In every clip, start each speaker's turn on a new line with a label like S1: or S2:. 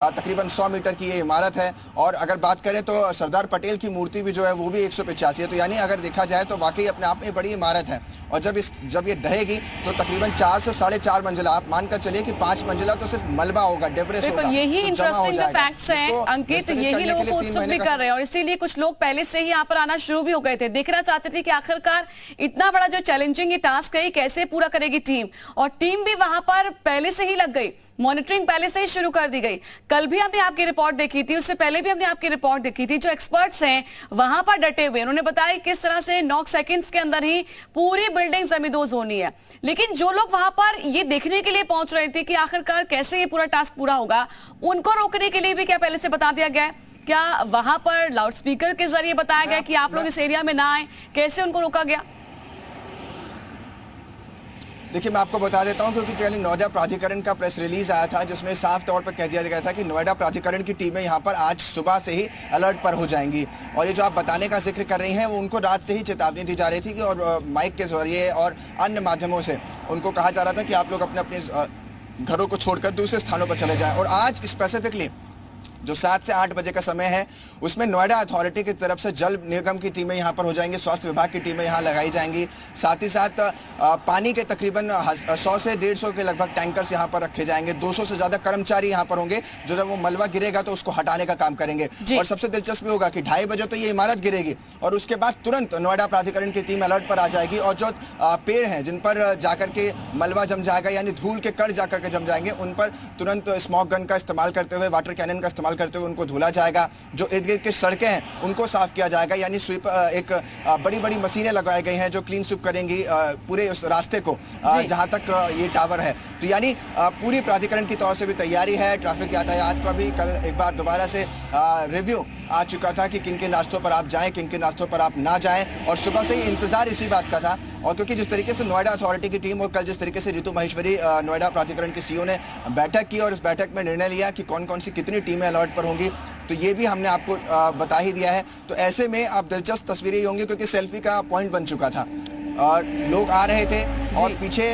S1: तकरीबन 100 मीटर की ये इमारत है। और अगर बात करें तो सरदार पटेल की मूर्ति भी जो है वो भी 185 है। तो यानी अगर देखा जाए तो वाकई अपने आप में बड़ी इमारत है। और जब ये ढहेगी तो तकरीबन 4 से 4.5 मंजिला, आप मानकर चलिए कि 5 मंजिला तो सिर्फ मलबा होगा, डेब्रिस होगा।
S2: यही
S1: तो
S2: इंटरेस्टिंग जो फैक्ट्स हैं अंकित, यही लोगों को उत्सुक भी कर रहे हैं और इसीलिए कुछ लोग पहले से ही यहाँ पर आना शुरू भी हो गए थे। देखना चाहते थे कि आखिरकार इतना बड़ा जो चैलेंजिंग ये टास्क है कैसे पूरा करेगी टीम, और टीम भी वहां पर पहले से ही लग गई। मॉनिटरिंग पहले से ही शुरू कर दी गई। कल भी हमने आपकी रिपोर्ट देखी थी, उससे पहले भी हमने आपकी रिपोर्ट देखी थी। जो एक्सपर्ट्स हैं वहां पर डटे हुए, उन्होंने बताया किस तरह से 9 सेकंड्स के अंदर ही पूरी बिल्डिंग जमींदोज होनी है। लेकिन जो लोग वहां पर ये देखने के लिए पहुंच रहे थे कि आखिरकार कैसे ये पूरा टास्क पूरा होगा, उनको रोकने के लिए भी क्या पहले से बता दिया गया है? क्या वहां पर लाउड स्पीकर के जरिए बताया गया कि आप लोग इस एरिया में ना आए? कैसे उनको रोका गया?
S1: देखिए, मैं आपको बता देता हूं क्योंकि कल नोएडा प्राधिकरण का प्रेस रिलीज आया था जिसमें साफ तौर पर कह दिया गया था कि नोएडा प्राधिकरण की टीमें यहां पर आज सुबह से ही अलर्ट पर हो जाएंगी। और ये जो आप बताने का जिक्र कर रही हैं वो उनको रात से ही चेतावनी दी जा रही थी कि और माइक के जरिए और अन्य माध्यमों से उनको कहा जा रहा था कि आप लोग अपने अपने घरों को छोड़कर दूसरे स्थानों पर चले जाएं। और आज स्पेसिफिकली जो 7 से 8 बजे का समय है उसमें नोएडा अथॉरिटी की तरफ से जल निगम की टीमें यहां पर हो जाएंगी, स्वास्थ्य विभाग की टीमें यहां लगाई जाएंगी। साथ ही साथ पानी के तकरीबन 100 से 150 के लगभग टैंकर्स यहां पर रखे जाएंगे। 200 से ज़्यादा कर्मचारी यहां पर होंगे जो जब वो मलबा गिरेगा तो उसको हटाने का काम करेंगे। और सबसे दिलचस्प होगा कि 2:30 बजे तो ये इमारत गिरेगी और उसके बाद तुरंत नोएडा प्राधिकरण की टीम अलर्ट पर आ जाएगी। और जो पेड़ हैं जिन पर जाकर के मलबा जम जाएगा, यानी धूल के कण जाकर के जम जाएंगे, उन पर तुरंत स्मोक गन का इस्तेमाल करते हुए, वाटर कैनन का इस्तेमाल करते हुए उनको धुला जाएगा। जो इर्द गिर्द की सड़कें हैं उनको साफ किया जाएगा, यानी स्वीप एक बड़ी बड़ी मशीनें लगाई गई हैं जो क्लीन स्वीप करेंगी पूरे उस रास्ते को जहां तक ये टावर है। तो यानी पूरी प्राधिकरण की तौर से भी तैयारी है। ट्रैफिक यातायात का भी कल एक बार दोबारा से रिव्यू आ चुका था कि किन किन रास्तों पर आप जाएं, किन किन रास्तों पर आप ना जाएं। और सुबह से ही इंतजार इसी बात का था। और क्योंकि जिस तरीके से नोएडा अथॉरिटी की टीम और कल जिस तरीके से रितु महेश्वरी नोएडा प्राधिकरण की सीईओ ने बैठक की और इस बैठक में निर्णय लिया कि कौन कौन सी कितनी टीमें अलर्ट पर होंगी, तो ये भी हमने आपको बता ही दिया है। तो ऐसे में आप दिलचस्प तस्वीरें होंगी क्योंकि सेल्फी का पॉइंट बन चुका था और लोग आ रहे थे और पीछे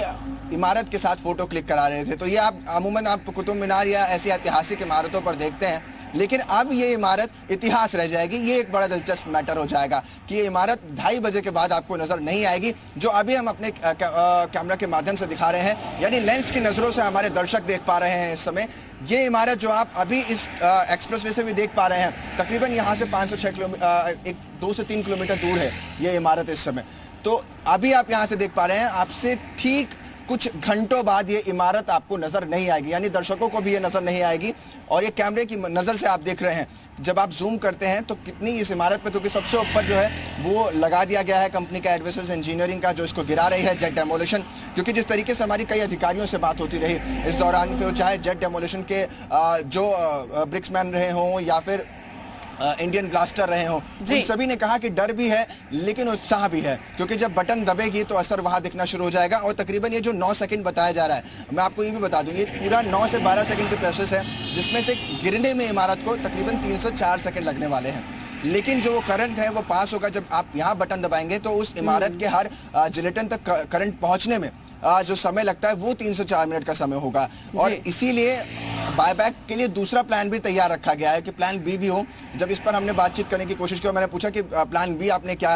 S1: इमारत के साथ फोटो क्लिक करा रहे थे। तो ये आप अमूमन आप कुतुब मीनार या ऐसी ऐतिहासिक इमारतों पर देखते हैं, लेकिन अब ये इमारत इतिहास रह जाएगी। ये एक बड़ा दिलचस्प मैटर हो जाएगा कि ये इमारत 2:30 बजे के बाद आपको नज़र नहीं आएगी, जो अभी हम अपने कैमरा के माध्यम से दिखा रहे हैं, यानी लेंस की नज़रों से हमारे दर्शक देख पा रहे हैं इस समय। ये इमारत जो आप अभी इस एक्सप्रेसवे से भी देख पा रहे हैं, तकरीबन यहाँ से 5 से 6 किलोमीटर 2 से 3 किलोमीटर दूर है ये इमारत इस समय। तो अभी आप यहाँ से देख पा रहे हैं, आपसे ठीक कुछ घंटों बाद ये इमारत आपको नजर नहीं आएगी, यानी दर्शकों को भी ये नजर नहीं आएगी। और ये कैमरे की नजर से आप देख रहे हैं, जब आप जूम करते हैं तो कितनी इस इमारत पे, क्योंकि सबसे ऊपर जो है वो लगा दिया गया है कंपनी का एडवाइजर्स इंजीनियरिंग का, जो इसको गिरा रही है, जेट डेमोलिशन। क्योंकि जिस तरीके से हमारी कई अधिकारियों से बात होती रही इस दौरान, फिर चाहे जेट डेमोलिशन के जो ब्रिक्समैन रहे हों या फिर इंडियन ब्लास्टर रहे हों, उन सभी ने कहा कि डर भी है लेकिन उत्साह भी है, क्योंकि जब बटन दबेगी तो असर वहां दिखना शुरू हो जाएगा। और तकरीबन ये जो 9 सेकंड बताया जा रहा है, मैं आपको ये भी बता दूं, ये पूरा 9 से 12 सेकंड की प्रोसेस है, जिसमें से गिरने में इमारत को तकरीबन 3 से 4 सेकंड लगने वाले हैं। लेकिन जो करंट है वो पास होगा, जब आप यहाँ बटन दबाएंगे तो उस इमारत के हर जिलेटिन तक करंट पहुंचने में जो समय लगता है वो 3 से 4 मिनट का समय होगा। और इसीलिए बायबैक के लिए दूसरा प्लान भी तैयार रखा गया है कि प्लान बी भी हो। जब इस पर हमने बातचीत करने की कोशिश की और मैंने पूछा कि प्लान बी आपने क्या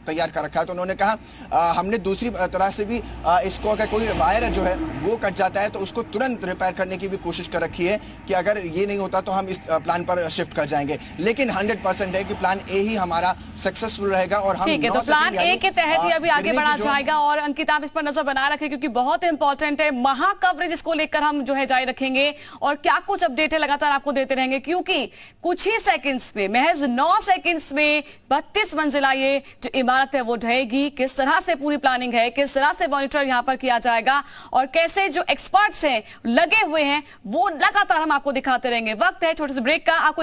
S1: तैयार कर रखा है, तो उन्होंने कहा हमने दूसरी तरह से भी इसको, अगर कोई वायर जो है वो कट जाता है तो उसको तुरंत रिपेयर करने की भी कोशिश कर रखी है कि अगर ये नहीं होता तो हम इस प्लान पर शिफ्ट कर जाएंगे। लेकिन 100% है कि प्लान ए ही हमारा सक्सेसफुल रहेगा। और हम
S2: ठीक है, तो प्लान ए के तहत ही अभी आगे बढ़ा जाएगा। और अंकित, आप इस पर नजर बना रखें क्योंकि बहुत इंपॉर्टेंट है। महा कवरेज इसको लेकर हम जो है जारी रखेंगे और क्या कुछ अपडेट है लगातार आपको देते रहेंगे, क्योंकि कुछ ही सेकंड्स में, महज 9 सेकंड्स में 32 मंजिला ये जो इमारत है वो ढहेगी। किस तरह से पूरी प्लानिंग है, किस तरह से मॉनिटर यहां पर किया जाएगा और कैसे जो एक्सपर्ट्स हैं लगे हुए हैं, वो लगातार हम आपको दिखाते रहेंगे। वक्त है छोटे से ब्रेक का। आपको